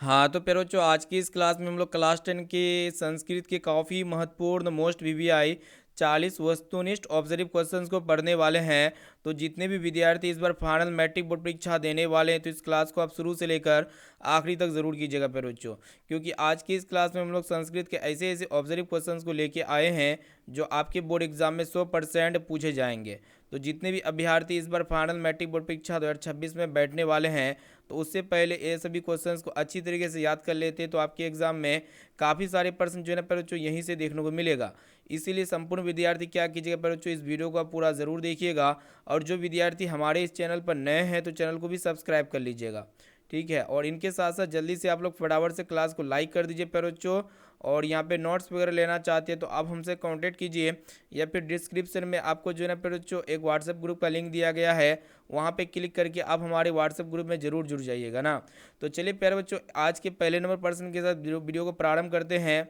हाँ, तो प्यारे बच्चों आज की इस क्लास में हम लोग क्लास 10 के संस्कृत के काफ़ी महत्वपूर्ण मोस्ट वीवीआई 40 वस्तुनिष्ठ ऑब्जर्व क्वेश्चंस को पढ़ने वाले हैं। तो जितने भी विद्यार्थी इस बार फाइनल मैट्रिक बोर्ड परीक्षा देने वाले हैं तो इस क्लास को आप शुरू से लेकर आखिरी तक ज़रूर कीजिएगा प्यारे बच्चों, क्योंकि आज की इस क्लास में हम लोग संस्कृत के ऐसे ऐसे ऑब्जर्व क्वेश्चंस को लेके आए हैं जो आपके बोर्ड एग्जाम में 100% पूछे जाएंगे। तो जितने भी अभ्यर्थी इस बार फाइनल मैट्रिक बोर्ड परीक्षा 2026 में बैठने वाले हैं तो उससे पहले ये सभी क्वेश्चंस को अच्छी तरीके से याद कर लेते हैं तो आपके एग्जाम में काफ़ी सारे प्रश्न जो है ना पर बच्चों यहीं से देखने को मिलेगा। इसीलिए संपूर्ण विद्यार्थी क्या कीजिएगा पर बच्चों, इस वीडियो को आप पूरा ज़रूर देखिएगा। और जो विद्यार्थी हमारे इस चैनल पर नए हैं तो चैनल को भी सब्सक्राइब कर लीजिएगा, ठीक है। और इनके साथ साथ जल्दी से आप लोग फटाफट से क्लास को लाइक कर दीजिए प्यारे बच्चों। और यहाँ पे नोट्स वगैरह लेना चाहते हैं तो आप हमसे कांटेक्ट कीजिए, या फिर डिस्क्रिप्शन में आपको जो है ना प्यारे बच्चों एक व्हाट्सएप ग्रुप का लिंक दिया गया है, वहाँ पे क्लिक करके आप हमारे व्हाट्सएप ग्रुप में जरूर जुड़ जाइएगा ना। तो चलिए प्यारे बच्चों आज के पहले नंबर प्रश्न के साथ वीडियो को प्रारंभ करते हैं।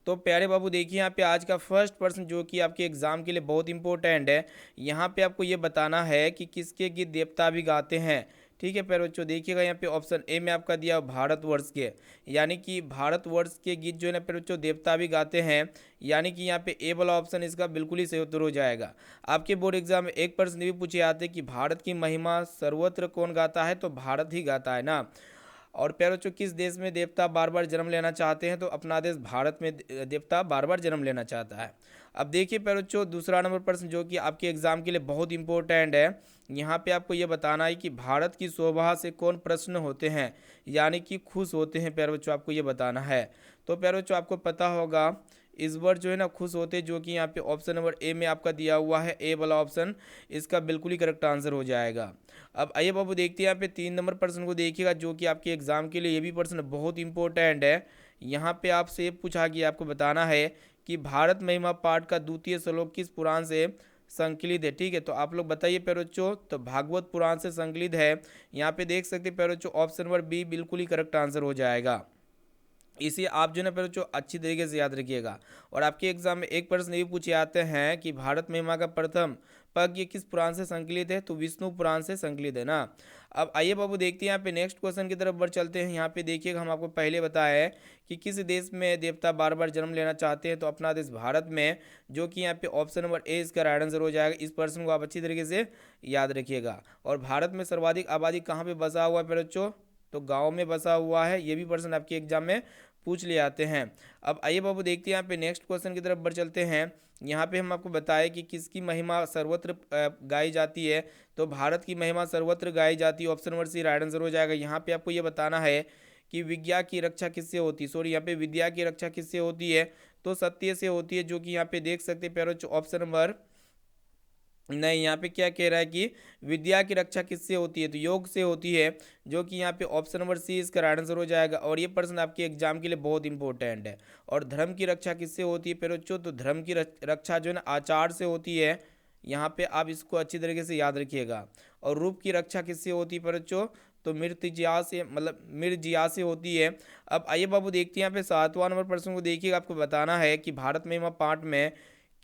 तो प्यारे बाबू देखिए यहाँ पे आज का फर्स्ट प्रश्न जो कि आपके एग्जाम के लिए बहुत इंपॉर्टेंट है। यहाँ पे आपको ये बताना है कि किसके गीत देवता भी गाते हैं, ठीक है प्यारे बच्चों। देखिएगा यहाँ पे ऑप्शन ए में आपका दिया भारतवर्ष के, यानी कि भारतवर्ष के गीत जो है ना प्यारे बच्चों देवता भी गाते हैं, यानी कि यहाँ पे ए वाला ऑप्शन इसका बिल्कुल ही सही उत्तर हो जाएगा। आपके बोर्ड एग्जाम में एक प्रश्न भी पूछे जाते हैं कि भारत की महिमा सर्वत्र कौन गाता है, तो भारत ही गाता है ना। और प्यारे बच्चों किस देश में देवता बार बार जन्म लेना चाहते हैं, तो अपना देश भारत में देवता बार बार जन्म लेना चाहता है। अब देखिए प्यारे बच्चों दूसरा नंबर प्रश्न जो कि आपके एग्जाम के लिए बहुत इंपॉर्टेंट है। यहाँ पे आपको ये बताना है कि भारत की शोभा से कौन प्रसन्न होते हैं, यानी कि खुश होते हैं प्यारे बच्चों, आपको ये बताना है। तो प्यारे बच्चों आपको पता होगा इस बार जो है ना खुश होते, जो कि यहाँ पे ऑप्शन नंबर ए में आपका दिया हुआ है, ए वाला ऑप्शन इसका बिल्कुल ही करेक्ट आंसर हो जाएगा। अब आइए बाबू देखते हैं यहाँ पे 3 नंबर प्रश्न को देखिएगा जो कि आपके एग्जाम के लिए ये भी प्रश्न बहुत इंपॉर्टेंट है। यहाँ पे आपसे ये पूछा गया, आपको बताना है कि भारत महिमा पाठ का द्वितीय श्लोक किस पुराण से संकलित है, ठीक है। तो आप लोग बताइए प्यारे बच्चों, तो भागवत पुराण से संकलित है। यहाँ पे देख सकते हैं प्यारे बच्चों ऑप्शन नंबर बी बिल्कुल ही करेक्ट आंसर हो जाएगा। इसे आप जो है ना प्यारे बच्चों अच्छी तरीके से याद रखिएगा। और आपके एग्जाम में एक प्रश्न ये पूछे जाते हैं कि भारत महिमा का प्रथम पग ये किस पुराण से संकलित है, तो विष्णु पुराण से संकलित है ना। अब आइए बाबू देखते हैं यहाँ पे नेक्स्ट क्वेश्चन की तरफ बढ़ चलते हैं। यहाँ पे देखिएगा हम आपको पहले बताया है कि किस देश में देवता बार बार जन्म लेना चाहते हैं, तो अपना देश भारत में, जो कि यहाँ पे ऑप्शन नंबर ए इसका राइट आंसर हो जाएगा। इस प्रश्न को आप अच्छी तरीके से याद रखिएगा। और भारत में सर्वाधिक आबादी कहाँ पे बसा हुआ है प्यारे बच्चों, तो गाँव में बसा हुआ है। ये भी प्रश्न आपके एग्जाम में पूछ ले आते हैं। अब आइए बाबू देखते हैं यहाँ पे नेक्स्ट क्वेश्चन की तरफ बढ़ चलते हैं। यहाँ पे हम आपको बताएं कि किसकी महिमा सर्वत्र गाई जाती है, तो भारत की महिमा सर्वत्र गाई जाती है। Option number C right answer हो जाएगा। यहाँ पे आपको ये बताना है कि विद्या की रक्षा किससे होती है, सॉरी यहाँ पे विद्या की रक्षा किससे होती है, तो सत्य से होती है, जो कि यहाँ पे देख सकते हैं प्यारे बच्चों ऑप्शन नंबर नहीं, यहाँ पे क्या कह रहा है कि विद्या की रक्षा किससे होती है, तो योग से होती है, जो कि यहाँ पे ऑप्शन नंबर सी इसका राइट आंसर हो जाएगा। और ये प्रश्न आपके एग्जाम के लिए बहुत इंपॉर्टेंट है। और धर्म की रक्षा किससे होती है प्यारे बच्चों, तो धर्म की रक्षा जो है ना आचार से होती है। यहाँ पे आप इसको अच्छी तरीके से याद रखिएगा। और रूप की रक्षा किससे होती है प्यारे बच्चों, तो मृतजिया से, मतलब मृतजिया से होती है। अब आइए बाबू देखते हैं यहाँ पे 7वां नंबर प्रश्न को देखिएगा। आपको बताना है कि भारत महिमा पाठ में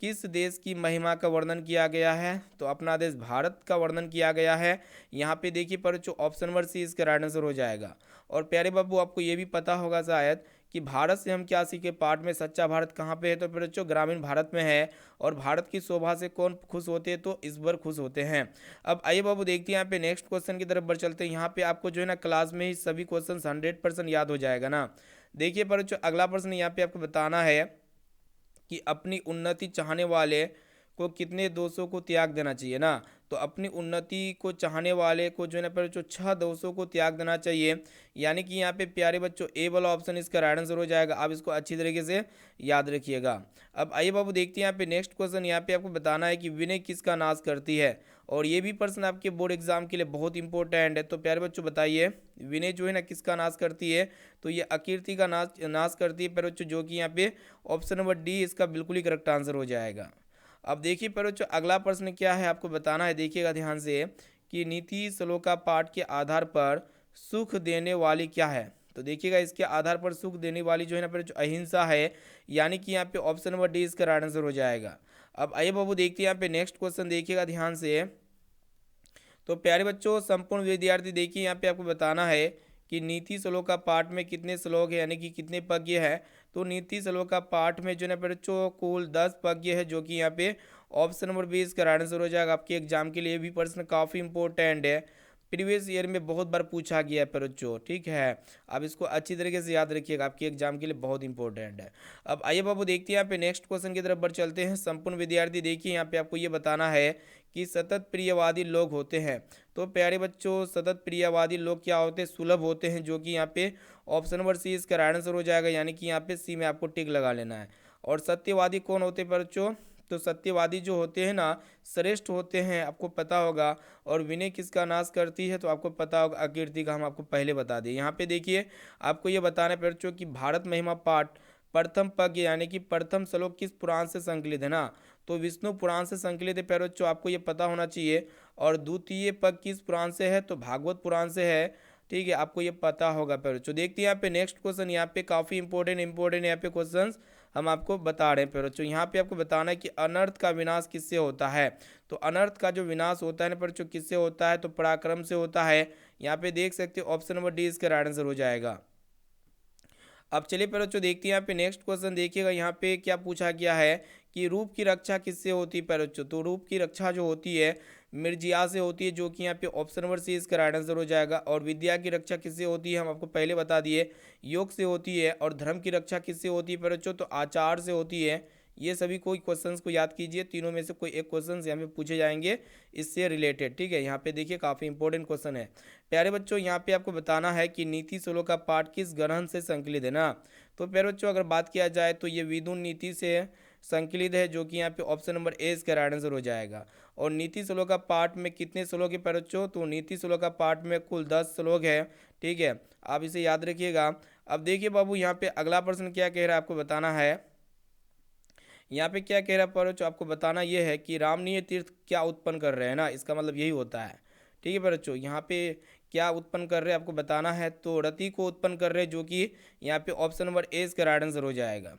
किस देश की महिमा का वर्णन किया गया है, तो अपना देश भारत का वर्णन किया गया है। यहाँ पे देखिए पर जो ऑप्शन नंबर सी इसका राइट आंसर हो जाएगा। और प्यारे बाबू आपको ये भी पता होगा शायद कि भारत से हम क्या सीखे पाठ में, सच्चा भारत कहाँ पे है, तो फिर बच्चों ग्रामीण भारत में है। और भारत की शोभा से कौन खुश होते हैं, तो इस बार खुश होते हैं। अब आइए बाबू देखते हैं यहाँ पे नेक्स्ट क्वेश्चन की तरफ बढ़ चलते हैं। यहाँ पे आपको जो है ना क्लास में ही सभी क्वेश्चन 100% याद हो जाएगा ना। देखिए पर बच्चों अगला प्रश्न यहाँ पे आपको बताना है कि अपनी उन्नति चाहने वाले को कितने दोषों को त्याग देना चाहिए ना। तो अपनी उन्नति को चाहने वाले को जो है ना पर जो 6 दोषों को त्याग देना चाहिए, यानी कि यहाँ पे प्यारे बच्चों ए वाला ऑप्शन इसका राइट आंसर हो जाएगा। आप इसको अच्छी तरीके से याद रखिएगा। अब आइए बाबू देखते हैं यहाँ पे नेक्स्ट क्वेश्चन। यहाँ पे आपको बताना है कि विनय किसका नाश करती है, और ये भी प्रश्न आपके बोर्ड एग्जाम के लिए बहुत इंपॉर्टेंट है। तो प्यारे बच्चों बताइए विनय जो है ना किसका नाश करती है, तो ये अकीर्ति का नाश नाश करती है प्यारे बच्चों, जो कि यहाँ पे ऑप्शन नंबर डी इसका बिल्कुल ही करेक्ट आंसर हो जाएगा। अब देखिए प्यारे बच्चों अगला प्रश्न क्या है, आपको बताना है, देखिएगा ध्यान से कि नीति श्लोका पाठ के आधार पर सुख देने वाली क्या है। तो देखिएगा इसके आधार पर सुख देने वाली जो है ना प्यारे बच्चों अहिंसा है, यानी कि यहाँ पे ऑप्शन नंबर डी इसका राइट आंसर हो जाएगा। अब आइए बाबू देखते हैं यहाँ पे नेक्स्ट क्वेश्चन, देखिएगा ध्यान से। तो प्यारे बच्चों संपूर्ण विद्यार्थी देखिए यहाँ पे आपको बताना है कि नीति श्लोक का पाठ में कितने श्लोक है यानी कि कितने पद्य है। तो नीति श्लोक का पाठ में जो है बच्चों कुल 10 पद्य है, जो कि यहाँ पे ऑप्शन नंबर 20 का राइट आंसर हो जाएगा। आपके एग्जाम के लिए भी प्रश्न काफ़ी इंपॉर्टेंट है, प्रीवियस ईयर में बहुत बार पूछा गया है बच्चों, ठीक है। अब इसको अच्छी तरीके से याद रखिएगा, आपके एग्जाम के लिए बहुत इंपॉर्टेंट है। अब आइए बाबू देखते हैं यहाँ पे नेक्स्ट क्वेश्चन की तरफ बढ़ चलते हैं। संपूर्ण विद्यार्थी देखिए यहाँ पे आपको ये बताना है कि सतत प्रियवादी लोग होते हैं। तो प्यारे बच्चों सतत प्रियवादी लोग क्या होते हैं, सुलभ होते हैं, जो कि यहाँ पे ऑप्शन नंबर सी इसका राइट आंसर हो जाएगा, यानी कि यहाँ पे सी में आपको टिक लगा लेना है। और सत्यवादी कौन होते हैं बच्चों, तो सत्यवादी जो होते हैं ना श्रेष्ठ होते हैं, आपको पता होगा। और विनय किसका नाश करती है, तो आपको पता होगा अकीर्ति का, हम आपको पहले बता दिए। यहाँ पे देखिए आपको ये बताना है बच्चों कि भारत महिमा पाठ प्रथम पद्य यानी कि प्रथम श्लोक किस पुराण से संकलित है ना, तो विष्णु पुराण से संकलित है प्यारे बच्चों, आपको ये पता होना चाहिए। और द्वितीय पद किस पुराण से है, तो भागवत पुराण से है, ठीक है, आपको ये पता होगा प्यारे बच्चों। देखते हैं यहाँ पे नेक्स्ट क्वेश्चन, यहाँ पे काफ़ी इंपॉर्टेंट यहाँ पे क्वेश्चन हम आपको बता रहे हैं प्यारे बच्चों। यहाँ पे आपको बताना है कि अनर्थ का विनाश किससे होता है। तो अनर्थ का जो विनाश होता है ना प्यारे बच्चों किससे होता है, तो पराक्रम से होता है। यहाँ पे देख सकते हो ऑप्शन नंबर डी इसका राइट आंसर हो जाएगा। अब चलिए प्यारे बच्चों देखते हैं यहाँ पे नेक्स्ट क्वेश्चन, देखिएगा यहाँ पे क्या पूछा गया है कि रूप की रक्षा किससे होती है प्यारे बच्चों। तो रूप की रक्षा जो होती है मिर्जिया से होती है, जो कि यहाँ पे ऑप्शन नंबर सी इसका राइट आंसर हो जाएगा। और विद्या की रक्षा किससे होती है, हम आपको पहले बता दिए, योग से होती है। और धर्म की रक्षा किससे होती है प्यारे बच्चों, तो आचार से होती है। ये सभी कोई क्वेश्चंस को याद कीजिए, तीनों में से कोई एक क्वेश्चन यहाँ पे पूछे जाएंगे इससे रिलेटेड, ठीक है। यहाँ पे देखिए काफ़ी इंपॉर्टेंट क्वेश्चन है प्यारे बच्चों। यहाँ पे आपको बताना है कि नीति श्लोक का पाठ किस ग्रंथ से संकलित है ना। तो प्यारे बच्चों अगर बात किया जाए तो ये विदुन नीति से संकलित है, जो कि यहाँ पे ऑप्शन नंबर ए इसका राइट आंसर हो जाएगा। और नीति श्लोक का पाठ में कितने श्लोक है प्यारे बच्चों, तो नीति श्लोक का पाठ में कुल 10 श्लोक है, ठीक है, आप इसे याद रखिएगा। अब देखिए बाबू यहाँ पे अगला प्रश्न क्या कह रहा है, आपको बताना है। यहाँ पे क्या कह रहा है पर आपको बताना ये है कि रामनीय तीर्थ क्या उत्पन्न कर रहे हैं ना, इसका मतलब यही होता है, ठीक है बच्चों। यहाँ पे क्या उत्पन्न कर रहे हैं आपको बताना है, तो रति को उत्पन्न कर रहे हैं, जो कि यहाँ पे ऑप्शन नंबर ए इसका राइट आंसर हो जाएगा।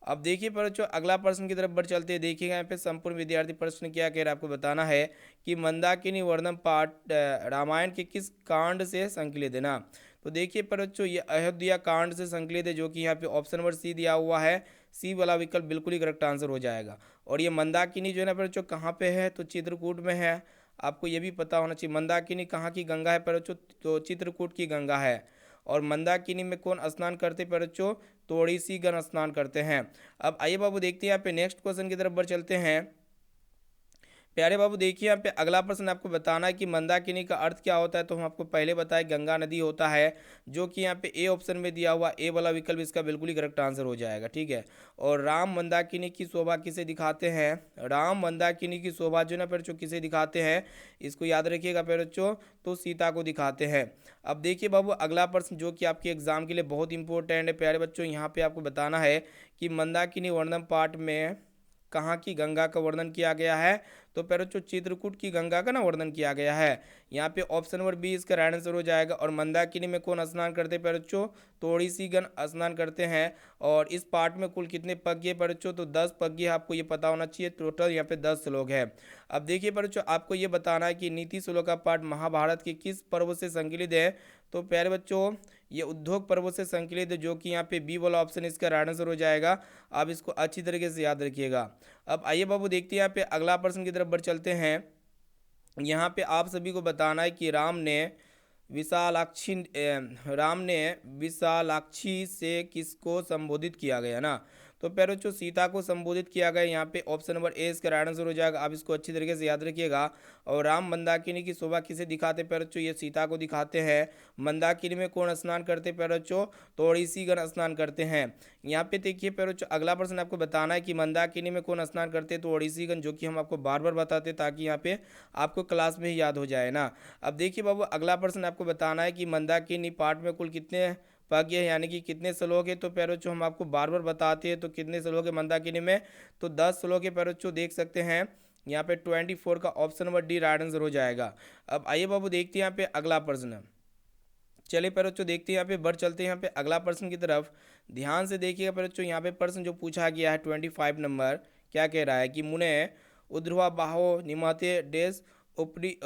अब देखिए बच्चों अगला प्रश्न की तरफ बढ़ चलते हैं। देखिएगा यहाँ पे संपूर्ण विद्यार्थी प्रश्न क्या कह रहा है, आपको बताना है कि मंदाकिनी वर्णन पाठ रामायण के किस कांड से संकलित है ना। तो देखिए बच्चों ये अयोध्या कांड से संकलित है, जो कि यहाँ पे ऑप्शन नंबर सी दिया हुआ है, सी वाला विकल्प बिल्कुल ही करेक्ट आंसर हो जाएगा। और ये मंदाकिनी जो है ना बच्चों कहाँ पे है, तो चित्रकूट में है, आपको ये भी पता होना चाहिए। मंदाकिनी कहाँ की गंगा है बच्चों, तो चित्रकूट की गंगा है। और मंदाकिनी में कौन स्नान करते बच्चों, तो ओडिसी गण स्नान करते हैं। अब आइए बाबू देखते हैं यहाँ पे नेक्स्ट क्वेश्चन की तरफ बढ़ चलते हैं। प्यारे बाबू देखिए यहाँ पे अगला प्रश्न आपको बताना है कि मंदाकिनी का अर्थ क्या होता है। तो हम आपको पहले बताए गंगा नदी होता है, जो कि यहाँ पे ए ऑप्शन में दिया हुआ ए वाला विकल्प इसका बिल्कुल ही करेक्ट आंसर हो जाएगा, ठीक है। और राम मंदाकिनी की शोभा किसे दिखाते हैं, राम मंदाकिनी की शोभा जो ना बच्चों किसे दिखाते हैं, इसको याद रखिएगा बच्चों, तो सीता को दिखाते हैं। अब देखिए बाबू अगला प्रश्न जो कि आपके एग्जाम के लिए बहुत इंपॉर्टेंट है प्यारे बच्चों। यहाँ पे आपको बताना है कि मंदाकिनी वर्णन पाठ में कहाँ की गंगा का वर्णन किया गया है, तो बच्चों चित्रकूट की गंगा का ना वर्णन किया गया है। यहाँ पे ऑप्शन नंबर बी इसका राइट आंसर हो जाएगा। और मंदाकिनी में कौन स्नान करते हैं बच्चों, तो ओडिसी गण स्नान करते हैं। और इस पाठ में कुल कितने पद्य है बच्चों, तो 10 पद्य है, आपको ये पता होना चाहिए। टोटल यहाँ पे 10 श्लोक है। अब देखिए बच्चों आपको ये बताना है कि नीति श्लोक का पाठ महाभारत के किस पर्व से संकलित है। तो प्यारे बच्चों ये उद्योग पर्व से संकलित है, जो कि यहाँ पे बी वाला ऑप्शन इसका राइट आंसर हो जाएगा। आप इसको अच्छी तरीके से याद रखिएगा। अब आइए बाबू देखते हैं यहाँ पे अगला प्रश्न की तरफ बढ़ चलते हैं। यहाँ पे आप सभी को बताना है कि राम ने विशालाक्षी से किसको संबोधित किया गया ना। तो प्यारे बच्चों सीता को संबोधित किया गया, यहाँ पे ऑप्शन नंबर ए इसका राइट आंसर हो जाएगा। आप इसको अच्छी तरीके से याद रखिएगा। और राम मंदाकिनी की शोभा किसे दिखाते प्यारे बच्चों, ये सीता को दिखाते हैं। मंदाकिनी में कौन स्नान करते प्यारे बच्चों, तो ओडिसी गण स्नान करते हैं। यहाँ पे देखिए प्यारे बच्चों अगला प्रश्न आपको बताना है कि मंदाकिनी में कौन स्नान करते, तो ओडिसी गण, जो कि हम आपको बार बार बताते ताकि यहाँ पे आपको क्लास में ही याद हो जाए ना। अब देखिए बाबू अगला प्रश्न आपको बताना है कि मंदाकिनी पाठ में कुल कितने पद्य है यानी कि कितने श्लोक है। तो प्यारे बच्चों हम आपको बार बार बताते हैं, तो कितने श्लोक है मंदाकिनी में, तो 10 श्लोक है प्यारे बच्चों, देख सकते हैं यहाँ पे 24 का option number D right answer हो जाएगा। अब आइए बाबू देखते हैं यहाँ पे अगला प्रश्न। चलिए प्यारे बच्चों देखते हैं यहाँ पे बढ़ चलते हैं यहाँ पे अगला प्रश्न की तरफ। ध्यान से देखिएगा प्यारे बच्चों, यहाँ पे प्रश्न जो पूछा गया है 25 नंबर क्या कह रहा है कि मुने उध्रवा बाहो निमते डेस उपरी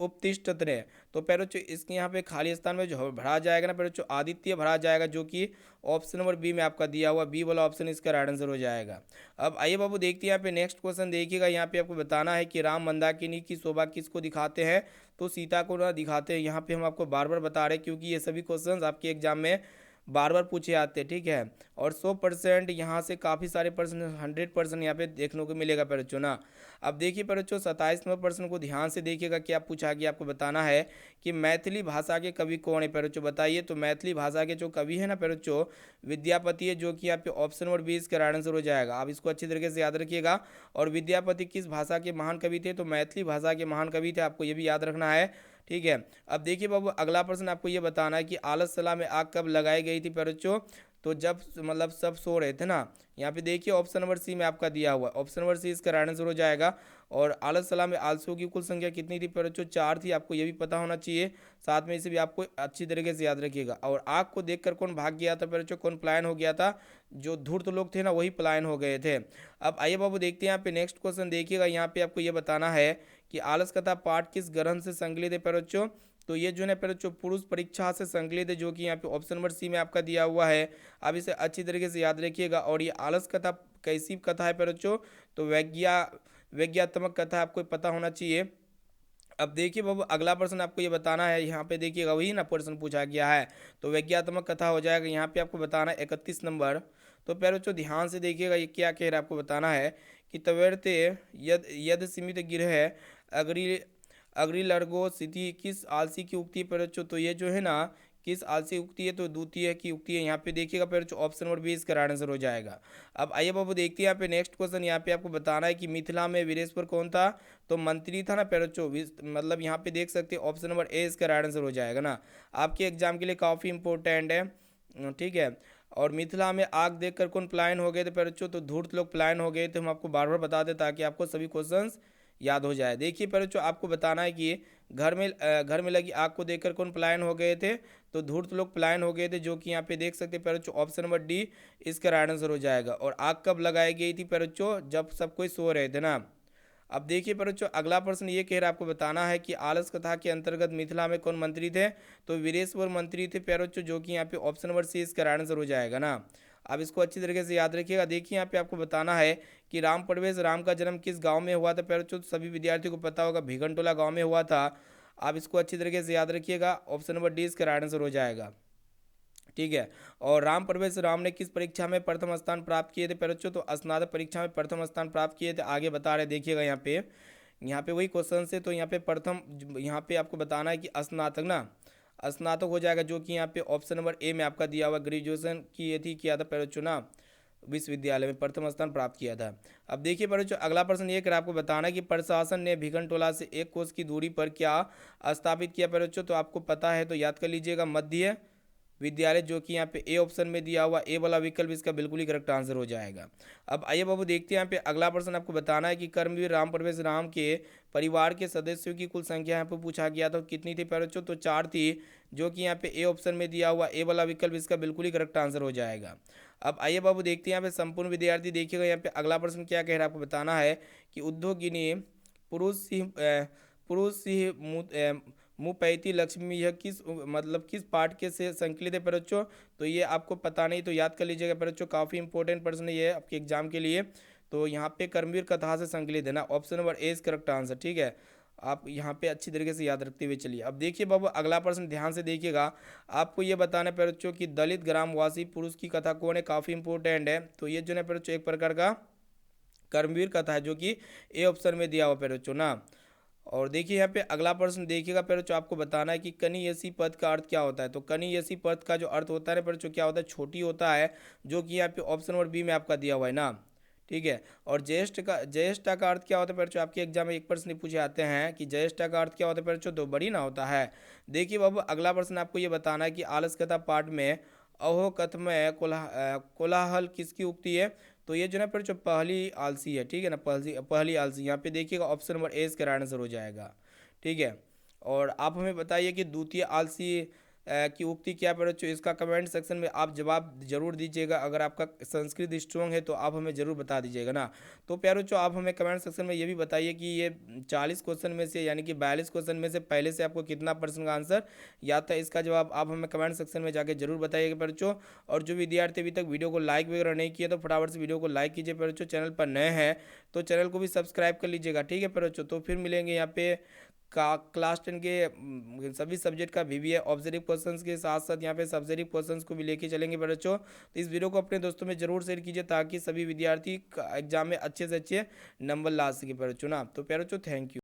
उपतिष्ठते। तो पैरोचो इसके यहाँ पे खाली स्थान में जो भरा जाएगा ना पैरोचो आदित्य भरा जाएगा, जो कि ऑप्शन नंबर बी में आपका दिया हुआ बी वाला ऑप्शन इसका राइट आंसर हो जाएगा। अब आइए बाबू देखते हैं यहाँ पे नेक्स्ट क्वेश्चन देखिएगा। यहाँ पे आपको बताना है कि राम मंदाकिनी की शोभा किसको दिखाते हैं, तो सीता को ना दिखाते हैं। यहाँ पे हम आपको बार बार बता रहे हैं क्योंकि ये सभी क्वेश्चंस आपके एग्जाम में बार बार पूछे आते हैं, ठीक है। और 100% यहाँ से काफ़ी सारे पर्सन 100% यहाँ पे देखने को मिलेगा बच्चों ना। अब देखिए बच्चों 27 नंबर प्रश्न को ध्यान से देखिएगा, क्या पूछा गया आपको बताना है कि मैथिली भाषा के कवि कौन है बच्चों, बताइए। तो मैथिली भाषा के जो कवि है ना बच्चों विद्यापति है, जो कि यहाँ पे ऑप्शन नंबर 20 का राइट आंसर हो जाएगा। आप इसको अच्छी तरीके से याद रखिएगा। और विद्यापति किस भाषा के महान कवि थे, तो मैथिली भाषा के महान कवि थे, आपको ये भी याद रखना है, ठीक है। अब देखिए बाबू अगला प्रश्न आपको ये बताना है कि आलस में आग कब लगाई गई थी बच्चों, तो जब मतलब सब सो रहे थे ना। यहाँ पे देखिए ऑप्शन नंबर सी में आपका दिया हुआ, ऑप्शन नंबर सी इसका राइट आंसर हो जाएगा। और आलस में आलसों की कुल संख्या कितनी थी बच्चों, 4 थी, आपको ये भी पता होना चाहिए। साथ में इसे भी आपको अच्छी तरीके से याद रखिएगा। और आग को देखकर कौन भाग गया था बच्चों, कौन पलायन हो गया था, जो धूर्त लोग थे ना वही पलायन हो गए थे। अब आइए बाबू देखते हैं यहाँ पे नेक्स्ट क्वेश्चन देखिएगा। यहाँ पे आपको ये बताना है कि आलस कथा पाठ किस ग्रंथ से संकलित है बच्चों, तो ये जो है बच्चों पुरुष परीक्षा से संकलित है, जो कि यहाँ पे ऑप्शन नंबर सी में आपका दिया हुआ है। अब इसे अच्छी तरीके से याद रखिएगा। और ये आलस कथा कैसी कथा है बच्चों, तो वैज्ञात्मक कथा, आपको पता होना चाहिए। अब देखिए बाबू अगला प्रश्न आपको ये बताना है, यहाँ पे देखिएगा वही ना प्रश्न पूछा गया है, तो वैज्ञात्मक कथा हो जाएगा। यहाँ पे आपको बताना है 31 नंबर। तो बच्चों ध्यान से देखिएगा ये क्या कह रहा है, आपको बताना है कि तवेरते यद यद सीमित गिरह अग्रि अग्रि लर्गो स्थिति किस आलसी की उक्ति है बच्चों, तो ये जो है ना किस आलसी उक्ति है, तो द्वितीय की उक्ति है। यहाँ पे देखिएगा बच्चों ऑप्शन नंबर 20 का राइट आंसर हो जाएगा। अब आइए बाबू देखते हैं यहाँ पे नेक्स्ट क्वेश्चन। यहाँ पे आपको बताना है कि मिथिला में वीरेश्वर कौन था, तो मंत्री था ना बच्चों, मतलब यहाँ पे देख सकते हैं ऑप्शन नंबर ए इसका राइट आंसर हो जाएगा ना। आपके एग्जाम के लिए काफ़ी इंपॉर्टेंट है, ठीक है। और मिथिला में आग देखकर कौन पलायन हो गए थे बच्चों, तो धूर्त लोग पलायन हो गए थे। हम आपको बार बार बता दें ताकि आपको सभी क्वेश्चंस याद हो जाए। देखिए बच्चों आपको बताना है कि घर में लगी आग को देखकर कौन पलायन हो गए थे, तो धूर्त लोग पलायन हो गए थे, जो कि यहाँ पे देख सकते हैं बच्चों ऑप्शन नंबर डी इसका राइट आंसर हो जाएगा। और आग कब लगाई गई थी बच्चों, जब सब कोई सो रहे थे ना। अब देखिए बच्चों अगला प्रश्न ये कह रहा है, आपको बताना है कि आलस कथा के अंतर्गत मिथिला में कौन मंत्री थे, तो वीरेश्वर मंत्री थे बच्चों, जो कि यहाँ पे ऑप्शन नंबर सी इसका राइट आंसर हो जाएगा ना। अब इसको अच्छी तरीके से याद रखिएगा। देखिए यहाँ पे आपको बताना है कि राम प्रवेश राम का जन्म किस गांव में हुआ था बच्चों, तो सभी विद्यार्थियों को पता होगा भिगनटोला गांव में हुआ था। आप इसको अच्छी तरीके से याद रखिएगा, ऑप्शन नंबर डी इसका राइट आंसर हो जाएगा, ठीक है। और राम प्रवेश राम ने किस परीक्षा में प्रथम स्थान प्राप्त किए थे बच्चों, तो स्नातक परीक्षा में प्रथम स्थान प्राप्त किए थे। आगे बता रहे देखिएगा यहाँ पे वही क्वेश्चन से, तो यहाँ पे प्रथम यहाँ पे आपको बताना है कि स्नातक ना, स्नातक हो जाएगा, जो कि यहाँ पे ऑप्शन नंबर ए में आपका दिया हुआ ग्रेजुएशन की ये थी किया था बच्चों ना, विश्वविद्यालय में प्रथम स्थान प्राप्त किया था। अब देखिए बच्चों अगला प्रश्न ये कर आपको बताना है कि प्रशासन ने भिगनटोला से 1 कोस की दूरी पर क्या स्थापित किया बच्चों, तो आपको पता है तो याद कर लीजिएगा, मध्य विद्यालय, जो कि यहाँ पे ए ऑप्शन में दिया हुआ ए वाला विकल्प इसका बिल्कुल ही करेक्ट आंसर हो जाएगा। अब आइए बाबू देखते हैं यहाँ पे अगला प्रश्न आपको बताना है कि कर्मवीर राम प्रवेश राम के परिवार के सदस्यों की कुल संख्या यहाँ पे पूछा गया था, कितनी थी बच्चों, तो 4 थी, जो कि यहाँ पे ए ऑप्शन में दिया हुआ ए वाला विकल्प इसका बिल्कुल ही करेक्ट आंसर हो जाएगा। अब आइए बाबू देखते हैं यहाँ पे संपूर्ण विद्यार्थी देखिएगा। यहाँ पे अगला प्रश्न क्या कह रहा है, आपको बताना है कि उद्योगिनी पुरुष सिंह मुपैती लक्ष्मी यह किस मतलब किस पाठ के से संकलित है बच्चों, तो ये आपको पता नहीं तो याद कर लीजिएगा बच्चों, काफ़ी इंपॉर्टेंट प्रश्न ये है आपके एग्जाम के लिए। तो यहाँ पे कर्मवीर कथा से संकलित है ना, option number A is correct answer, ठीक है। आप यहाँ पे अच्छी तरीके से याद रखते हुए चलिए। अब देखिए बाबू अगला प्रश्न ध्यान से देखिएगा। आपको ये बताना है बच्चों कि दलित ग्रामवासी पुरुष की कथा कौन है, काफ़ी इंपॉर्टेंट है। तो ये जो है बच्चों एक प्रकार का कर्मवीर कथा है, जो कि ए ऑप्शन में दिया हुआ बच्चों ना। और देखिए यहाँ पे अगला प्रश्न देखिएगा बच्चों, आपको बताना है कि कनियसी पद का अर्थ क्या होता है, तो कनियसी पद का जो अर्थ होता है बच्चों क्या होता है, छोटी होता है, जो कि यहाँ पे ऑप्शन नंबर बी में आपका दिया हुआ है ना, ठीक है। और ज्येष्ठा का अर्थ क्या होता है बच्चों, आपके एग्जाम में एक प्रश्न पूछे आते हैं कि ज्येष्ठा का अर्थ क्या होता है बच्चों, तो बड़ी ना होता है। देखिए बाबू अगला प्रश्न आपको ये बताना है कि आलस कथा पाठ में अहो कथमय कोलाहल किसकी उक्ति है, तो ये जो है बच्चों पहली आलसी है, ठीक है ना, पहली आलसी। यहाँ पे देखिएगा ऑप्शन नंबर ए इसका राइट आंसर हो जाएगा, ठीक है। और आप हमें बताइए कि द्वितीय आलसी की उक्ति क्या है प्यारे बच्चों, इसका कमेंट सेक्शन में आप जवाब जरूर दीजिएगा। अगर आपका संस्कृत स्ट्रॉन्ग है तो आप हमें जरूर बता दीजिएगा ना। तो प्यारे बच्चों आप हमें कमेंट सेक्शन में ये भी बताइए कि ये 40 क्वेश्चन में से यानी कि 42 क्वेश्चन में से पहले से आपको कितना परसेंट का आंसर याद था, इसका जवाब आप हमें कमेंट सेक्शन में जाके जरूर बताइएगा प्यारे बच्चों। और जो विद्यार्थी अभी तक वीडियो को लाइक वगैरह नहीं किए तो फटाफट से वीडियो को लाइक कीजिए प्यारे बच्चों। चैनल पर नए हैं तो चैनल को भी सब्सक्राइब कर लीजिएगा, ठीक है प्यारे बच्चों। तो फिर मिलेंगे यहाँ पे का क्लास 10 के सभी सब्जेक्ट का वीवीए ऑब्जर्व क्वेश्चंस के साथ साथ यहाँ पे सब्जेक्टिव क्वेश्चंस को भी लेके चलेंगे बच्चों। तो इस वीडियो को अपने दोस्तों में जरूर शेयर कीजिए ताकि सभी विद्यार्थी एग्जाम में अच्छे से अच्छे नंबर ला सके बच्चों ना। तो प्यारे बच्चों थैंक यू।